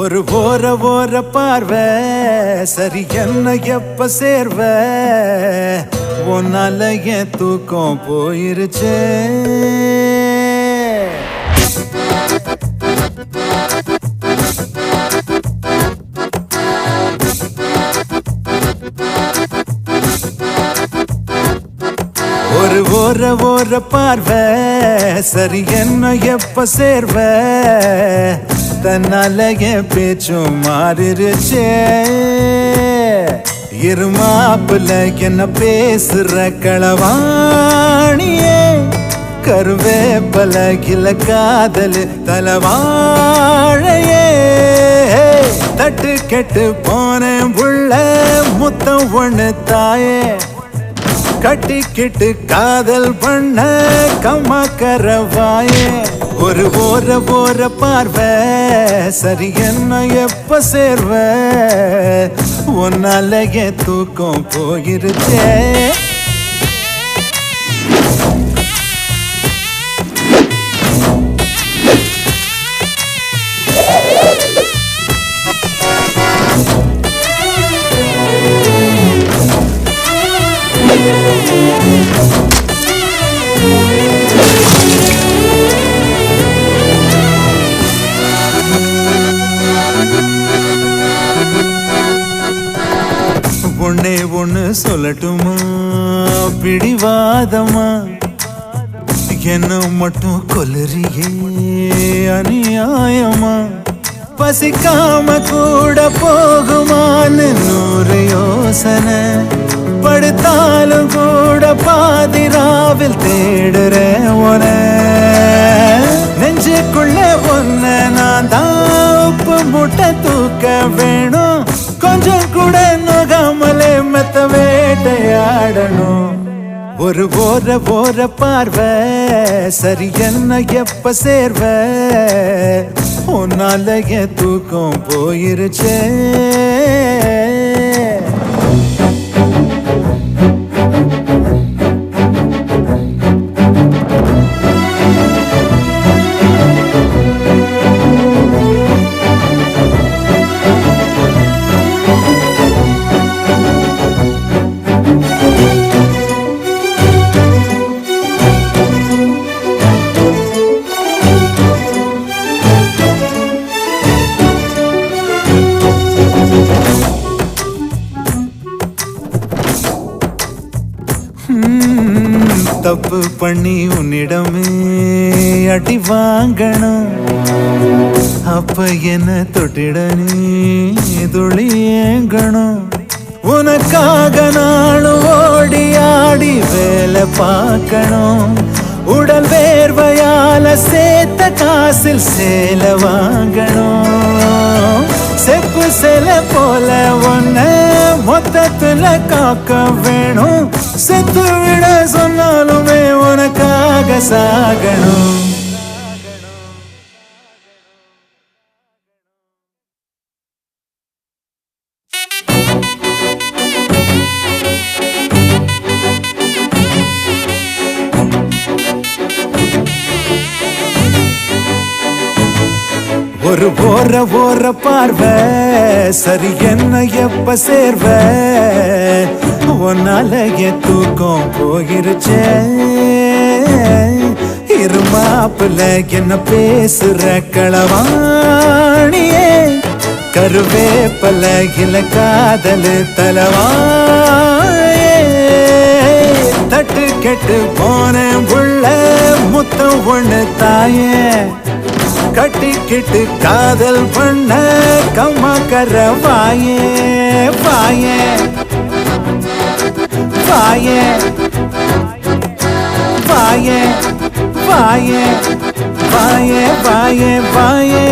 ஒரு ஓர பார்வை சரி என்ன எப்ப சேர்வ உன்னால என் தூக்கம் போயிருச்சே ஒரு ஓர பார்வை சரி என்ன எப்ப சேர்வ தன்னால என் பேச்சும் மாறிருச்சே இருமாப்புல என்ன பேசுற களவாணியே கருவேப்பல கில காதல் தலவாழையே தட்டு கெட்டு போனேன் உள்ள முத்தம் ஒண்ணு தாயே கட்டிக்கிட்டு காதல் பண்ண கம்மா கரவாயே ஒரு ஓர பார்வை சரி என்ன எப்ப சேர்வ உன்னால என் தூக்கம் போயிருச்சே ஒன்னே ஒண்ணு சொல்லட்டுமா பிடிவாதமா என்ன மட்டும் கொல்லறியே அநியாயமா பசிக்காம கூட போகுமான்னு 100 யோசனை படுத்தாலும் கூட பாதிராவில் தேடுறேன் உன நெஞ்சுக்குள்ள ஒன்ன நான் தான் உப்பு முட்டை தூக்க வேணும் கொஞ்சம் கூட நோகாமலே மெத்த வேட்டையாடணும் ஒரு ஓர பார்வை சரி என்ன எப்ப சேர்வ உன்னால என் தூக்கம் போயிருச்சே தப்பு பண்ணி உன்னிடமே அடி வாங்கணும் அப்ப என்ன தொட்டிட நீ துளியேங்கணும் உனக்காக நாளும் ஓடி ஆடி வேலை பார்க்கணும் உடல் வேர்வையால சேர்த்த காசில் சேலை வாங்கணும் செப்பு சேல போல ஒன்ன மொத்தத்துல காக்க வேணும் செத்து விட சொன்னாலுமே உனக்காக சாகணும் ஒரு ஓர பார்வை சரி என்ன எப்ப சேர்வ உன்னால என் தூக்கம் போயிருச்சே இருமாப்புல என்ன பேசுற களவாணியே கருவேப்பல இல காதல் தலவாயே தட்டு கெட்டு போனேன் உள்ள முத்தம் ஒண்ணு தாயே கட்டிக்கிட்டு காதல் பண்ண கம்மா கரவாயே வாயே வாயே வாயே வாயே வாயே வாயே வாயே